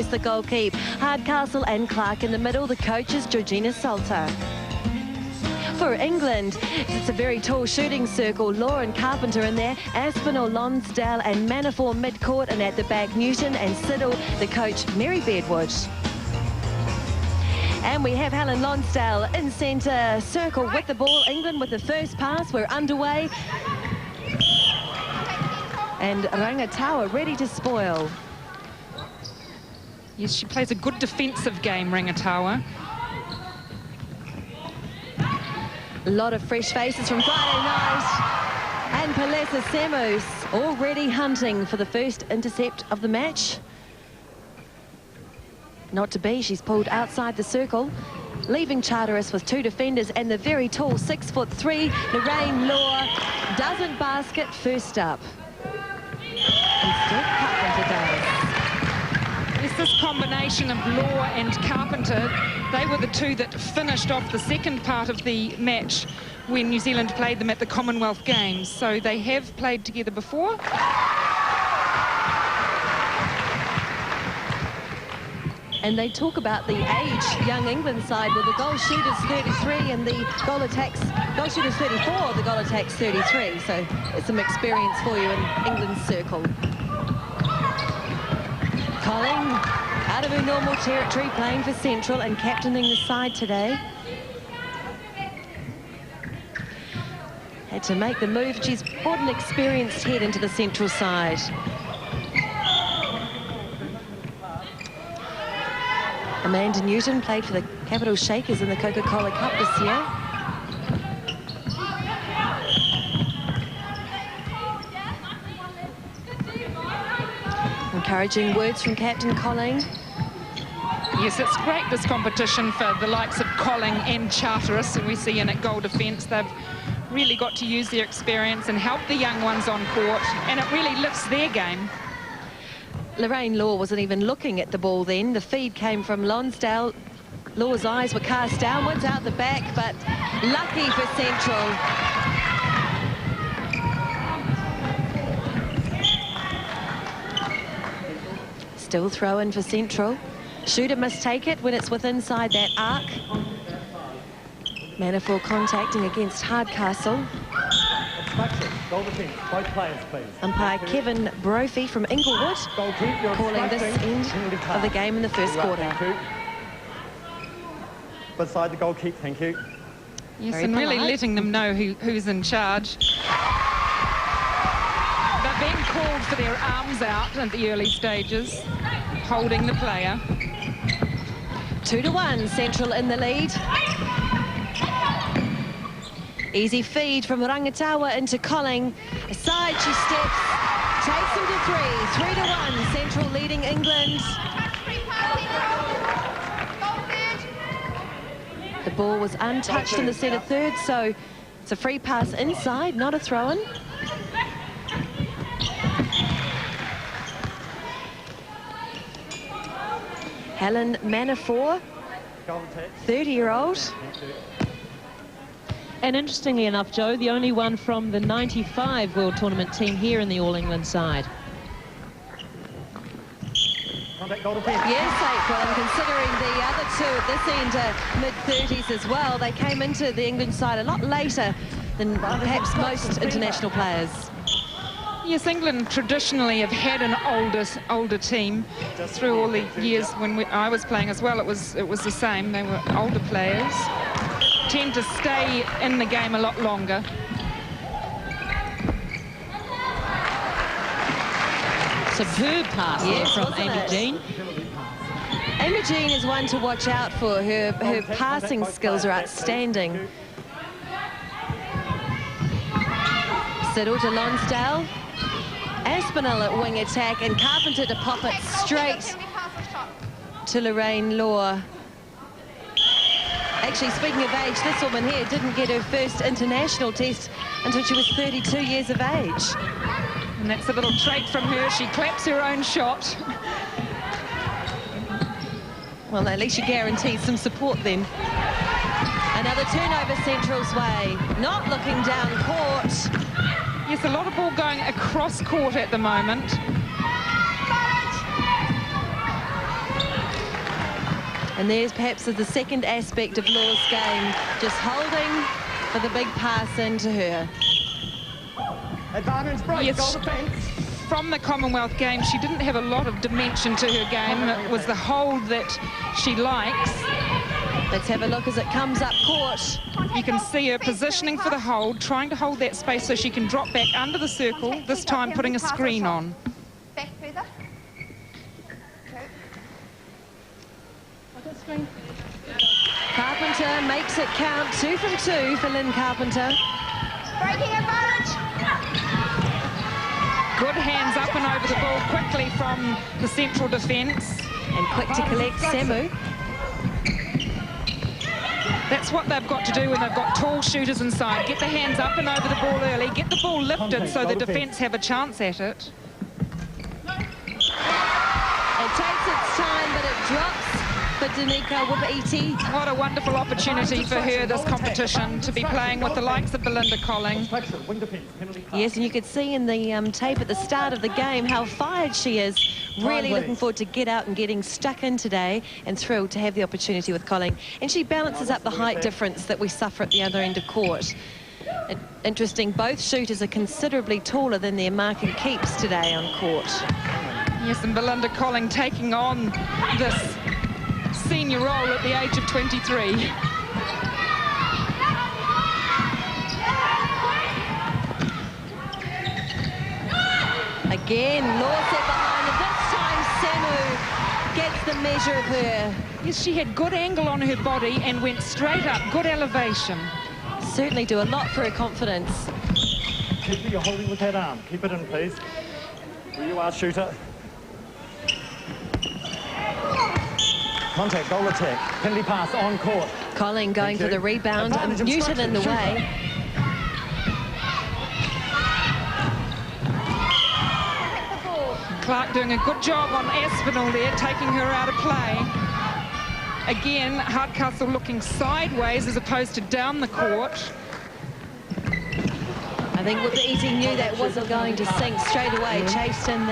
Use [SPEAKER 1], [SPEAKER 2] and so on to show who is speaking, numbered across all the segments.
[SPEAKER 1] close the goal keep. Hardcastle and Clark in the middle. The coach is Georgina Salter. For England, it's a very tall shooting circle. Law and Carpenter in there. Aspinall, Lonsdale and Manawatu mid-court, and at the back Newton and Siddle. The coach Mary Bedwood. And we have Helen Lonsdale in centre circle with the ball. England with the first pass. We're underway. And Rangatawa ready to spoil.
[SPEAKER 2] Yes, she plays a good defensive game, Rangatawa.
[SPEAKER 1] A lot of fresh faces from Friday night. And Palesa Samus already hunting for the first intercept of the match. Not to be, she's pulled outside the circle, leaving Charteris with two defenders and the very tall 6'3" Lorraine Law doesn't basket first up. Instead, Carpenter does.
[SPEAKER 2] Yes, this combination of Law and Carpenter, they were the two that finished off the second part of the match when New Zealand played them at the Commonwealth Games. So they have played together before.
[SPEAKER 1] And they talk about the age, young England side, where the goal shooter's 33 and the goal shooter's 34, the goal attack's 33. So it's some experience for you in England's circle. Colling out of her normal territory, playing for Central and captaining the side today. Had to make the move. She's brought an experienced head into the Central side. Amanda Newton played for the Capital Shakers in the Coca-Cola Cup this year. Encouraging words from Captain Colling.
[SPEAKER 2] Yes, it's great, this competition, for the likes of Colling and Charteris, and we see in at goal defence. They've really got to use their experience and help the young ones on court, and it really lifts their game.
[SPEAKER 1] Lorraine Law wasn't even looking at the ball then. The feed came from Lonsdale. Law's eyes were cast downwards out the back, but lucky for Central. Still throw in for Central. Shooter must take it when it's within inside that arc. Manawatu contacting against Hardcastle.
[SPEAKER 3] Goal defence, both players, please.
[SPEAKER 1] Umpire Kevin Brophy from Inglewood calling this end of the game in the first quarter.
[SPEAKER 3] Beside the goal keep, thank you.
[SPEAKER 2] Yes,
[SPEAKER 1] Very
[SPEAKER 2] and really
[SPEAKER 1] polite.
[SPEAKER 2] letting them know who's in charge. They've been called for their arms out at the early stages, holding the player.
[SPEAKER 1] 2-1, Central in the lead. Easy feed from Rangatawa into Colling. Aside she steps, takes him to 3. 3-1, Central leading England. The ball was untouched in the centre third, so it's a free pass inside, not a throw-in. Helen Manawatu, 30-year-old.
[SPEAKER 4] And interestingly enough, Joe, the only one from the 95 World Tournament team here in the All England side.
[SPEAKER 1] Yes, April, and considering the other two at this end are mid-30s as well, they came into the England side a lot later than perhaps most international players.
[SPEAKER 2] Yes, England traditionally have had an older team through all the years when I was playing as well. It was the same. They were older players. Tend to stay in the game a lot longer.
[SPEAKER 4] Superb pass from Amy Jean.
[SPEAKER 1] Amy Jean is one to watch out for. Her passing skills are outstanding. Siddle to Lonsdale. Aspinall at wing attack, and Carpenter to pop it straight to Lorraine Law. Actually, speaking of age, this woman here didn't get her first international test until she was 32 years of age.
[SPEAKER 2] And that's a little trait from her. She claps her own shot.
[SPEAKER 1] Well, at least you guarantee some support then. Another turnover Central's way. Not looking down court.
[SPEAKER 2] Yes, a lot of ball going across court at the moment.
[SPEAKER 1] And there's perhaps the second aspect of Law's game, just holding for the big pass into her.
[SPEAKER 3] Advantage break,
[SPEAKER 2] Yes.
[SPEAKER 3] goal defence.
[SPEAKER 2] From the Commonwealth Games, she didn't have a lot of dimension to her game. It was the hold that she likes.
[SPEAKER 1] Let's have a look as it comes up court.
[SPEAKER 2] You can see her positioning for the hold, trying to hold that space so she can drop back under the circle, this time putting a screen on.
[SPEAKER 5] Back further.
[SPEAKER 1] Carpenter makes it count, 2 from 2 for Lynn Carpenter.
[SPEAKER 5] Breaking advantage.
[SPEAKER 2] Good hands up and over the ball quickly from the central defence.
[SPEAKER 1] And quick to collect Samu.
[SPEAKER 2] That's what they've got to do when they've got tall shooters inside. Get the hands up and over the ball early, get the ball lifted so the defence have a chance at it.
[SPEAKER 1] It takes its time, but it drops for Danica Wipiti.
[SPEAKER 2] What a wonderful opportunity for her this competition to be playing with the likes of Belinda Colling.
[SPEAKER 3] Wing defence, penalty pass.
[SPEAKER 1] Yes, and you could see in the tape at the start of the game how fired she is. Really looking forward to get out and getting stuck in today, and thrilled to have the opportunity with Colling. And she balances up the height difference that we suffer at the other end of court. Interesting, both shooters are considerably taller than their mark and keeps today on court.
[SPEAKER 2] Yes, and Belinda Colling taking on this senior role at the age of 23.
[SPEAKER 1] Again, Law set behind, and this time Samu gets the measure of her.
[SPEAKER 2] Yes, she had good angle on her body and went straight up, good elevation.
[SPEAKER 1] Certainly do a lot for her confidence.
[SPEAKER 3] Keep it, you're holding with that arm. Keep it in, please. Where you are, shooter. Contact, goal attack. Penalty pass on court.
[SPEAKER 1] Colling going for the rebound, and
[SPEAKER 3] Advantage
[SPEAKER 1] Newton in the
[SPEAKER 3] instruction,
[SPEAKER 1] way.
[SPEAKER 2] Clark doing a good job on Aspinall there, taking her out of play. Again, Hardcastle looking sideways as opposed to down the court.
[SPEAKER 1] I think Wipiti knew that wasn't going to sink straight away, chased in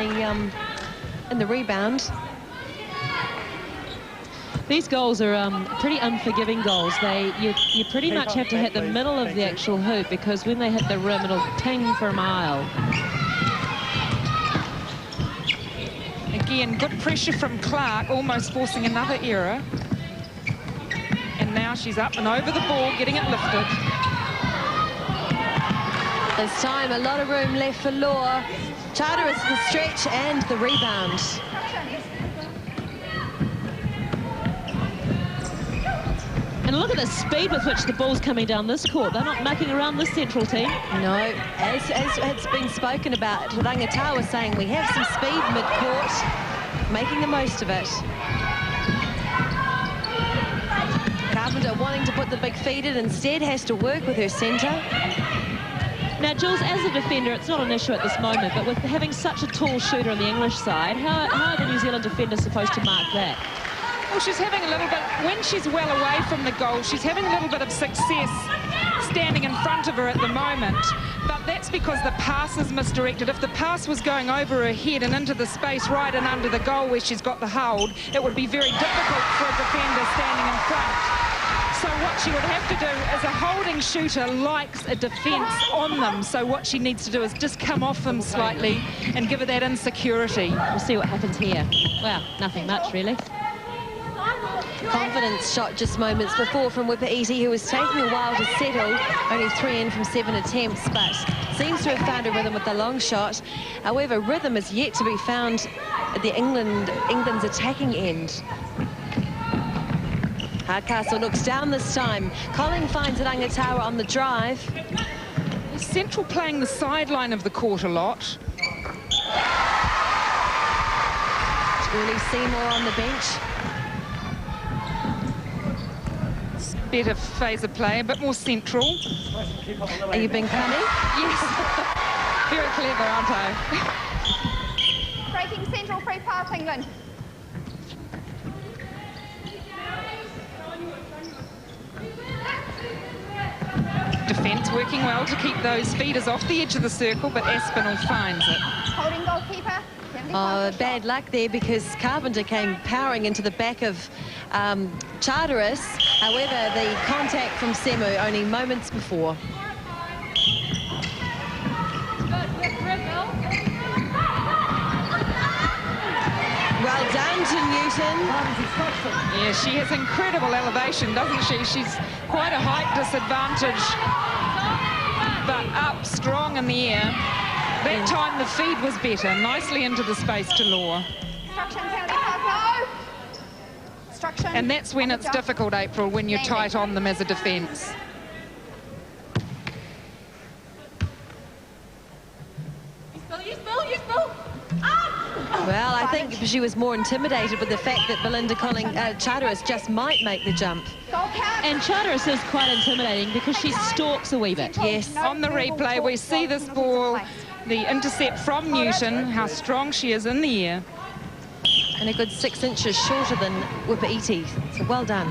[SPEAKER 1] the rebound.
[SPEAKER 4] These goals are pretty unforgiving goals. You pretty much have to hit the middle of the actual hoop, because when they hit the rim, it'll ping for a mile.
[SPEAKER 2] Again, good pressure from Clark, almost forcing another error. And now she's up and over the ball, getting it lifted.
[SPEAKER 1] This time, a lot of room left for Law. Charteris the stretch and the rebound.
[SPEAKER 4] And look at the speed with which the ball's coming down this court. They're not mucking around this central team.
[SPEAKER 1] No, as it's been spoken about, Rangatawa saying we have some speed mid-court, making the most of it. Carpenter wanting to put the big feet in, instead has to work with her centre.
[SPEAKER 4] Now, Jules, as a defender, it's not an issue at this moment, but with having such a tall shooter on the English side, how are the New Zealand defenders supposed to mark that?
[SPEAKER 2] Well, she's having a little bit, when she's well away from the goal, she's having a little bit of success standing in front of her at the moment. But that's because the pass is misdirected. If the pass was going over her head and into the space right and under the goal where she's got the hold, it would be very difficult for a defender standing in front. So what she would have to do is, a holding shooter likes a defence on them. So what she needs to do is just come off them slightly and give her that insecurity.
[SPEAKER 4] We'll see what happens here. Well, nothing much, really.
[SPEAKER 1] Confidence shot just moments before from Wipiti, who was taking a while to settle. Only 3 in from 7 attempts, but seems to have found a rhythm with the long shot. However, rhythm is yet to be found at the England's attacking end. Hardcastle looks down this time. Colling finds Rangatawa on the drive.
[SPEAKER 2] Central playing the sideline of the court a lot.
[SPEAKER 1] Julie Seymour on the bench.
[SPEAKER 2] Better phase of play, a bit more central.
[SPEAKER 1] Are you being cunning?
[SPEAKER 2] Yes. Very clever, aren't I?
[SPEAKER 5] Breaking central, free pass, England.
[SPEAKER 2] Defence working well to keep those feeders off the edge of the circle, but Aspinall finds it.
[SPEAKER 5] Holding goalkeeper,
[SPEAKER 1] Bad luck there because Carpenter came powering into the back of Charteris. However, the contact from Semu only moments before. Well done to Newton.
[SPEAKER 2] Yeah, she has incredible elevation, doesn't she? She's quite a height disadvantage, but up strong in the air. That time the feed was better, nicely into the space to Law. And that's when it's difficult, April, when you're tight on them as a defence.
[SPEAKER 1] Well, I think she was more intimidated with the fact that Belinda Charteris just might make the jump.
[SPEAKER 4] And Charteris is quite intimidating because she stalks a wee bit.
[SPEAKER 1] Yes.
[SPEAKER 2] On the replay, we see this ball, the intercept from Newton, how strong she is in the air.
[SPEAKER 1] And a good 6 inches shorter than Whippa-Iti. So well done.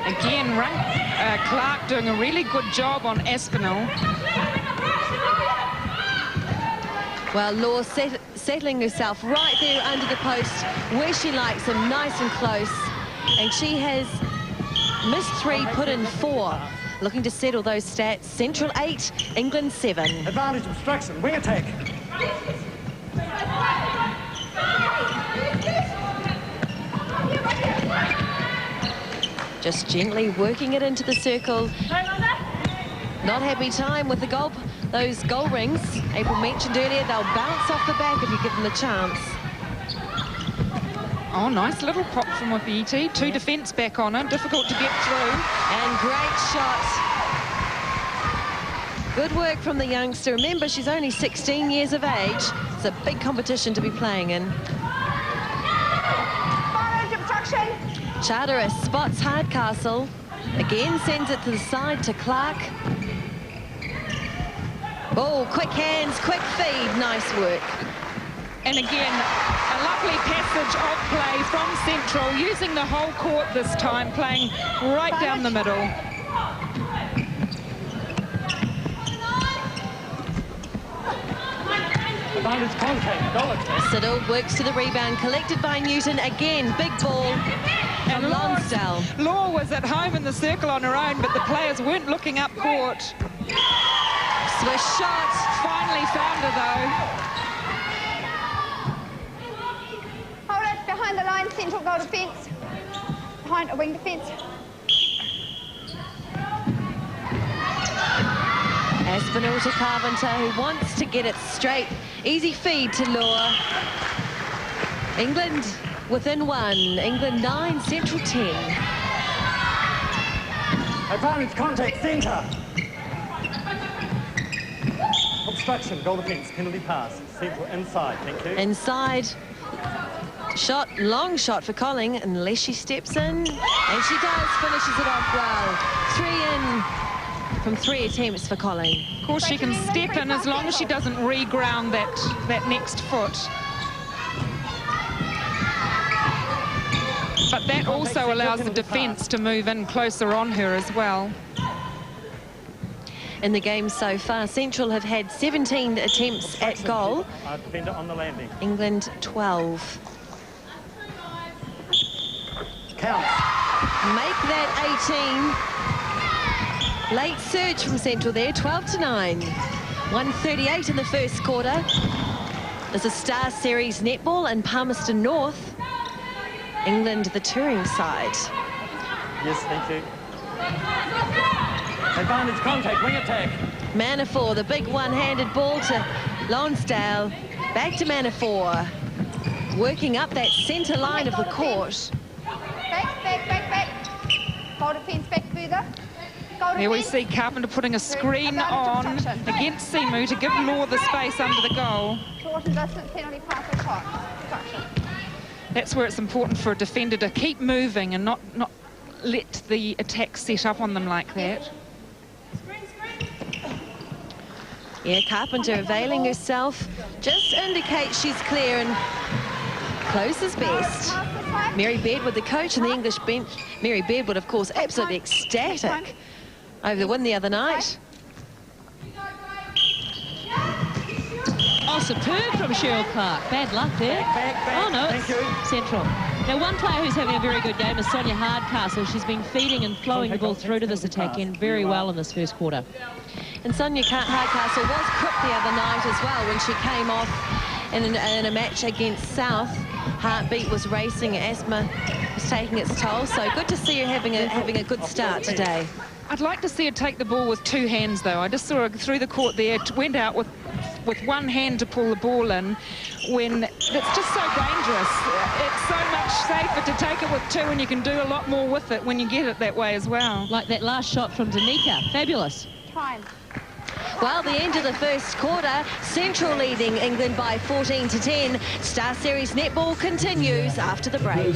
[SPEAKER 2] Again, Clark doing a really good job on Aspinall.
[SPEAKER 1] Well, Law settling herself right there under the post where she likes him, nice and close. And she has missed 3, put in 4. Looking to settle those stats. Central 8, England 7.
[SPEAKER 3] Advantage obstruction, wing attack.
[SPEAKER 1] Just gently working it into the circle. Not happy time with the those goal rings. April mentioned earlier, they'll bounce off the back if you give them the chance.
[SPEAKER 2] Oh, nice little pop from Whippa-Iti. 2 defence back on her, difficult to get through.
[SPEAKER 1] And great shot. Good work from the youngster. Remember, she's only 16 years of age. It's a big competition to be playing in. Charteris spots Hardcastle. Again sends it to the side to Clark. Oh, quick hands, quick feed. Nice work.
[SPEAKER 2] And again, a lovely passage of play from Central, using the whole court this time, playing right down the middle.
[SPEAKER 3] Advantage contact, goal attack.
[SPEAKER 1] Siddle works to the rebound, collected by Newton. Again, big ball from Lonsdale.
[SPEAKER 2] Law was at home in the circle on her own, but the players weren't looking up court.
[SPEAKER 1] Swish shot.
[SPEAKER 2] Finally found her, though.
[SPEAKER 5] Hold it behind the line, Central goal defence. Behind a wing defence.
[SPEAKER 1] Aspinall to Carpenter, who wants to get it straight. Easy feed to Law. England within 1. England 9, Central 10.
[SPEAKER 3] Advantage contact, centre. Obstruction, goal defence, penalty pass. Central inside, thank you.
[SPEAKER 1] Inside. Shot, long shot for Colling, unless she steps in. And she does, finishes it off well. 3 in from 3 attempts for Colling.
[SPEAKER 2] Of course, she can step in as long as she doesn't reground that next foot. But that also allows the defence to move in closer on her as well.
[SPEAKER 1] In the game so far, Central have had 17 attempts at goal.
[SPEAKER 3] Defender on the landing.
[SPEAKER 1] England 12.
[SPEAKER 3] Counts.
[SPEAKER 1] Make that 18. Late surge from Central there, 12-9. 1:38 in the first quarter. There's a Star Series netball in Palmerston North. England, the touring side.
[SPEAKER 3] Yes, thank you. Advantage contact, wing attack.
[SPEAKER 1] Manafor, the big one-handed ball to Lonsdale. Back to Manafor. Working up that centre line of the court.
[SPEAKER 5] Back. Goal defence back further.
[SPEAKER 2] There we see Carpenter putting a screen on against Semu to give Law the space under the goal.
[SPEAKER 5] Short and distance penalty pass or shot. Obstruction.
[SPEAKER 2] That's where it's important for a defender to keep moving and not let the attack set up on them like that.
[SPEAKER 1] Yeah, Carpenter availing herself. Just indicates she's clear and close as best. Mary Bedwood, the coach, and the English bench. Mary Bedwood, of course, absolutely ecstatic over the win the other night.
[SPEAKER 4] Oh, superb from Cheryl Clark. Bad luck there. Oh, no, it's central. Now, one player who's having a very good game is Sonia Hardcastle. She's been feeding and flowing the ball through to this attack end very well in this first quarter.
[SPEAKER 1] And Sonia Hardcastle was crook the other night as well when she came off in a match against South. Heartbeat was racing, asthma was taking its toll. So good to see her having a good start today.
[SPEAKER 2] I'd like to see her take the ball with two hands, though. I just saw her through the court there, went out with one hand to pull the ball in, when it's just so dangerous. It's so much safer to take it with two, and you can do a lot more with it when you get it that way as well.
[SPEAKER 4] Like that last shot from Danica. Fabulous.
[SPEAKER 5] Time.
[SPEAKER 1] Well, the end of the first quarter, Central leading England by 14-10. Star Series netball continues after the break.